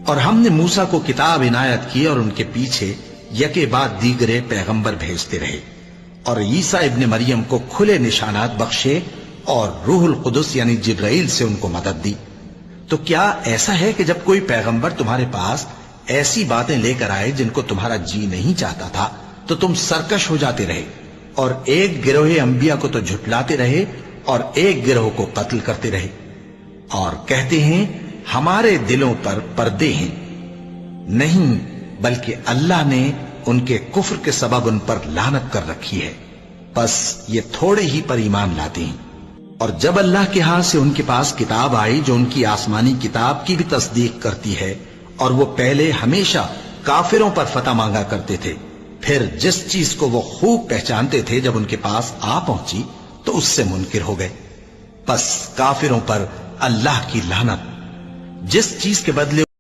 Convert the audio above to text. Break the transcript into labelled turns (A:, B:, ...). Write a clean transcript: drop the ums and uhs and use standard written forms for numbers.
A: اور ہم نے موسیٰ کو کتاب عنایت کی اور ان کے پیچھے یکے بعد دیگرے پیغمبر بھیجتے رہے، اور عیسیٰ ابن مریم کو کھلے نشانات بخشے اور روح القدس یعنی جبرائیل سے ان کو مدد دی۔ تو کیا ایسا ہے کہ جب کوئی پیغمبر تمہارے پاس ایسی باتیں لے کر آئے جن کو تمہارا جی نہیں چاہتا تھا تو تم سرکش ہو جاتے رہے، اور ایک گروہ انبیاء کو تو جھٹلاتے رہے اور ایک گروہ کو قتل کرتے رہے، اور کہتے ہیں ہمارے دلوں پر پردے ہیں؟ نہیں، بلکہ اللہ نے ان کے کفر کے سبب ان پر لعنت کر رکھی ہے، بس یہ تھوڑے ہی پر ایمان لاتے ہیں۔ اور جب اللہ کے ہاں سے ان کے پاس کتاب آئی جو ان کی آسمانی کتاب کی بھی تصدیق کرتی ہے، اور وہ پہلے ہمیشہ کافروں پر فتح مانگا کرتے تھے، پھر جس چیز کو وہ خوب پہچانتے تھے جب ان کے پاس آ پہنچی تو اس سے منکر ہو گئے، بس کافروں پر اللہ کی لعنت۔ جس چیز کے بدلے